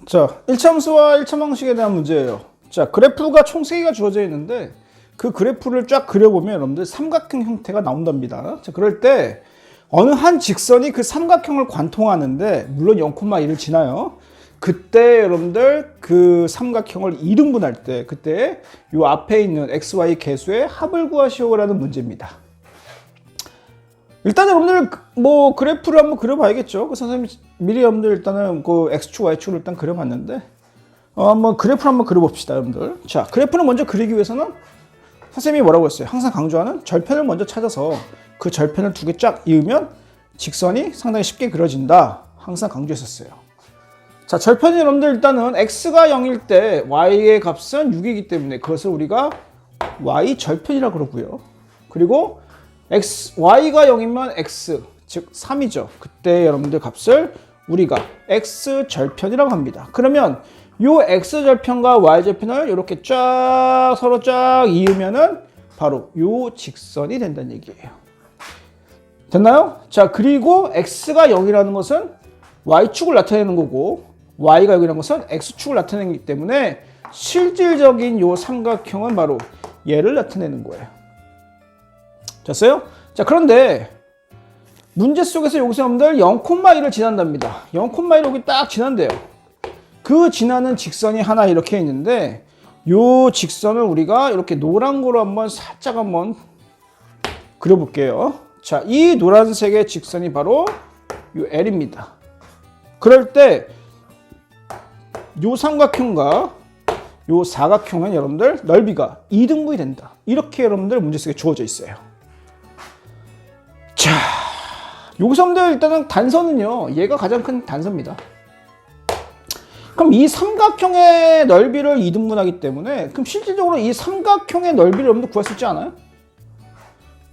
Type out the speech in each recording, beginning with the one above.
자, 1차함수와 1차 방식에 대한 문제예요. 자, 그래프가 총 3개가 주어져 있는데 그 그래프를 쫙 그려보면 여러분들 삼각형 형태가 나온답니다. 자, 그럴 때 어느 한 직선이 그 삼각형을 관통하는데 물론 0,1을 지나요. 그때 여러분들 그 삼각형을 2등분할 때 그때 이 앞에 있는 XY 개수의 합을 구하시오라는 문제입니다. 일단 여러분들 뭐 그래프를 한번 그려봐야겠죠. 그 선생님이 미리 여러분들 일단은 그 X축, Y축을 일단 그려봤는데 한번 그래프를 한번 그려봅시다, 여러분들. 자, 그래프를 먼저 그리기 위해서는 선생님이 뭐라고 했어요? 항상 강조하는 절편을 먼저 찾아서 그 절편을 2개 쫙 이으면 직선이 상당히 쉽게 그려진다. 항상 강조했었어요. 자, 절편이 여러분들 일단은 X가 0일 때 Y의 값은 6이기 때문에 그것을 우리가 Y 절편이라고 그러고요. 그리고 Y가 0이면 X, 즉 3이죠. 그때 여러분들 값을 우리가 X절편이라고 합니다. 그러면 이 X절편과 Y절편을 이렇게 쫙 서로 쫙 이으면은 바로 이 직선이 된다는 얘기예요. 됐나요? 자, 그리고 X가 0이라는 것은 Y축을 나타내는 거고 Y가 0이라는 것은 X축을 나타내기 때문에 실질적인 이 삼각형은 바로 얘를 나타내는 거예요. 됐어요? 자, 그런데 문제 속에서 여기서 여러분들 0,1을 지난답니다. 0,1 여기 딱 지난대요. 그 지나는 직선이 하나 이렇게 있는데 이 직선을 우리가 이렇게 노란 거로 한번 살짝 한번 그려볼게요. 자, 이 노란색의 직선이 바로 이 L입니다. 그럴 때 이 삼각형과 이 사각형은 여러분들 넓이가 2등분이 된다. 이렇게 여러분들 문제 속에 주어져 있어요. 자, 여기서 여러분들 일단은 단선은요, 얘가 가장 큰 단선입니다. 그럼 이 삼각형의 넓이를 2등분하기 때문에 그럼 실질적으로 이 삼각형의 넓이를 여러분들 구할 수 있지 않아요?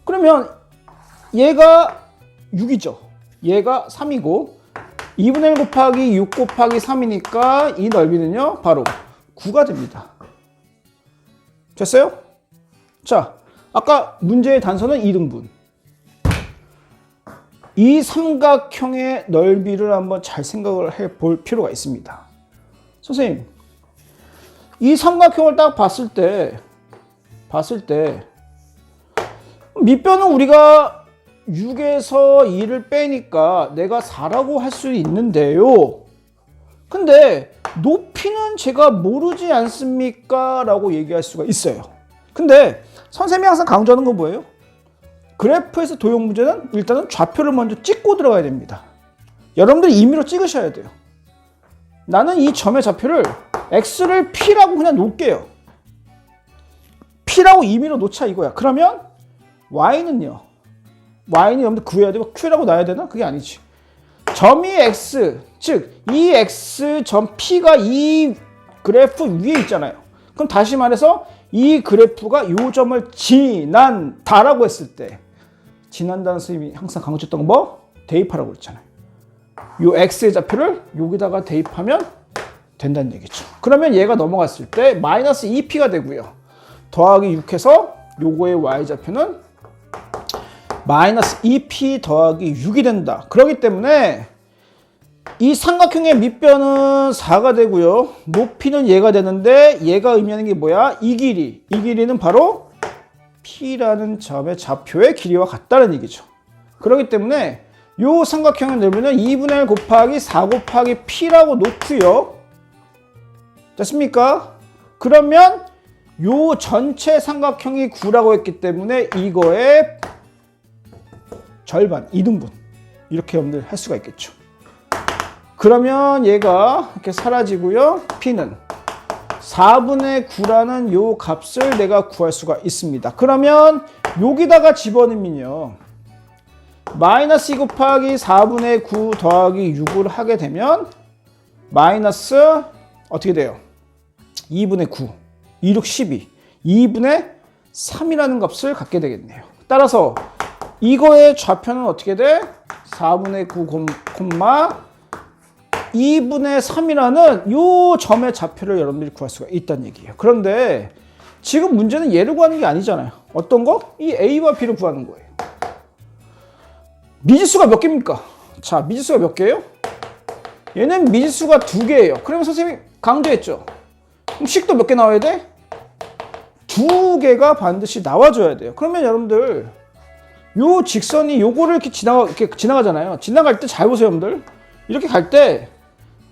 그러면 얘가 6이죠. 얘가 3이고 2분의 1 곱하기 6 곱하기 3이니까 이 넓이는요, 바로 9가 됩니다. 됐어요? 자, 아까 문제의 단선은 2등분. 이 삼각형의 넓이를 한번 잘 생각을 해 볼 필요가 있습니다. 선생님, 이 삼각형을 딱 봤을 때 밑변은 우리가 6에서 2를 빼니까 내가 4라고 할 수 있는데요. 근데 높이는 제가 모르지 않습니까? 라고 얘기할 수가 있어요. 근데 선생님이 항상 강조하는 건 뭐예요? 그래프에서 도형 문제는 일단은 좌표를 먼저 찍고 들어가야 됩니다. 여러분들이 임의로 찍으셔야 돼요. 나는 이 점의 좌표를 X를 P라고 그냥 놓을게요. P라고 임의로 놓자 이거야. 그러면 Y는요. Y는 여러분들 구해야 되고 Q라고 놔야 되나? 그게 아니지. 점이 X, 즉 이 X 점 P가 이 그래프 위에 있잖아요. 그럼 다시 말해서 이 그래프가 이 점을 지난다라고 했을 때 지난다는 선생님이 항상 강조했던 건 뭐? 대입하라고 했잖아요. 이 X의 좌표를 여기다가 대입하면 된다는 얘기죠. 그러면 얘가 넘어갔을 때 마이너스 2P가 되고요. 더하기 6해서 요거의 Y좌표는 마이너스 2P 더하기 6이 된다. 그렇기 때문에 이 삼각형의 밑변은 4가 되고요. 높이는 얘가 되는데 얘가 의미하는 게 뭐야? 이 길이는 바로 P라는 점의 좌표의 길이와 같다는 얘기죠. 그렇기 때문에 이 삼각형의 넓이는 2분의 1 곱하기 4 곱하기 P라고 놓고요. 됐습니까? 그러면 이 전체 삼각형이 9라고 했기 때문에 이거의 절반, 2등분 이렇게 여러분들 할 수가 있겠죠. 그러면 얘가 이렇게 사라지고요. P는 4분의 9라는 요 값을 내가 구할 수가 있습니다. 그러면 여기다가 집어넣으면요. 마이너스 2 곱하기 4분의 9 더하기 6을 하게 되면 마이너스 어떻게 돼요? 2분의 9, 2, 6, 12, 2분의 3이라는 값을 갖게 되겠네요. 따라서 이거의 좌표는 어떻게 돼? 4분의 9, 2분의 3이라는 요 점의 좌표를 여러분들이 구할 수가 있다는 얘기예요. 그런데 지금 문제는 얘를 구하는 게 아니잖아요. 어떤 거? 이 A와 B를 구하는 거예요. 미지수가 몇 개입니까? 자, 미지수가 몇 개예요? 얘는 미지수가 2개예요. 그러면 선생님이 강조했죠. 그럼 식도 몇 개 나와야 돼? 2개가 반드시 나와줘야 돼요. 그러면 여러분들 요 직선이 요거를 이렇게 지나가잖아요. 지나갈 때 잘 보세요, 여러분들. 이렇게 갈 때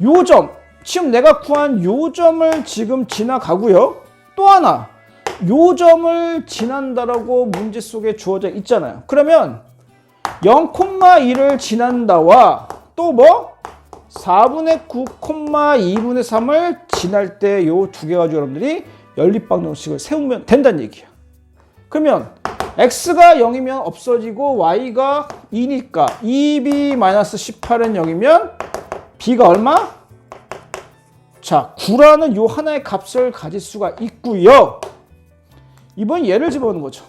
요 점, 지금 내가 구한 요 점을 지금 지나가고요. 또 하나, 요 점을 지난다라고 문제 속에 주어져 있잖아요. 그러면 0,2를 지난다와 또 뭐? 4분의 9, 2분의 3을 지날 때 요 두 개 가지고 여러분들이 연립방정식을 세우면 된다는 얘기야. 그러면 x가 0이면 없어지고 y가 2니까 2b-18은 0이면 b가 얼마? 자, 9라는 요 하나의 값을 가질 수가 있고요. 이번 얘를 집어넣는 거죠.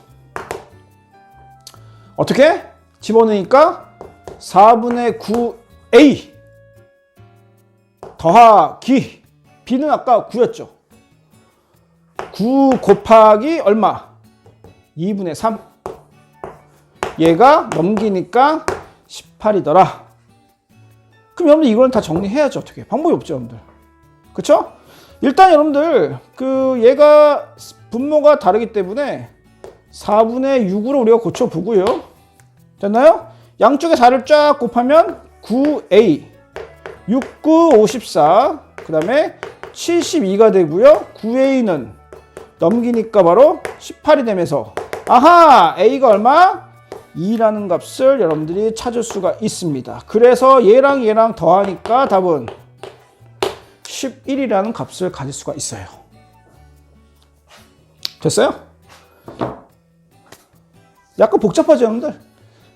어떻게? 집어넣으니까 4분의 9a 더하기 b는 아까 9였죠. 9 곱하기 얼마? 2분의 3. 얘가 넘기니까 18이더라. 그럼 여러분들 이걸 다 정리해야죠. 어떻게? 방법이 없죠, 여러분들. 그쵸? 일단 여러분들 얘가 분모가 다르기 때문에 4분의 6으로 우리가 고쳐보고요. 됐나요? 양쪽에 4를 쫙 곱하면 9a 6, 9, 54 그 다음에 72가 되고요. 9a는 넘기니까 바로 18이 되면서 아하! a가 얼마? 2라는 값을 여러분들이 찾을 수가 있습니다. 그래서 얘랑 얘랑 더하니까 답은 11이라는 값을 가질 수가 있어요. 됐어요? 약간 복잡하죠, 여러분들?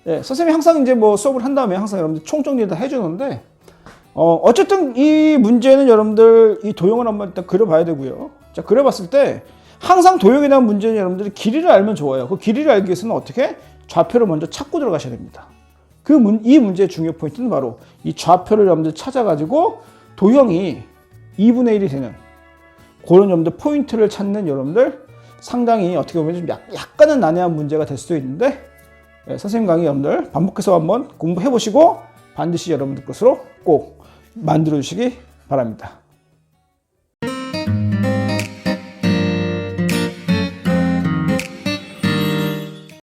예, 선생님이 항상 이제 뭐 수업을 한 다음에 항상 여러분들 총정리 다 해주는데, 어쨌든 이 문제는 여러분들 이 도형을 한번 일단 그려봐야 되고요. 자, 그려봤을 때 항상 도형에 대한 문제는 여러분들이 길이를 알면 좋아요. 그 길이를 알기 위해서는 어떻게? 좌표를 먼저 찾고 들어가셔야 됩니다. 이 문제의 중요 포인트는 바로 이 좌표를 여러분들 찾아가지고 도형이 2분의 1이 되는 그런 여러분들 포인트를 찾는 여러분들 상당히 어떻게 보면 좀 약간은 난해한 문제가 될 수도 있는데, 예, 선생님 강의 여러분들 반복해서 한번 공부해 보시고 반드시 여러분들 것으로 꼭 만들어 주시기 바랍니다.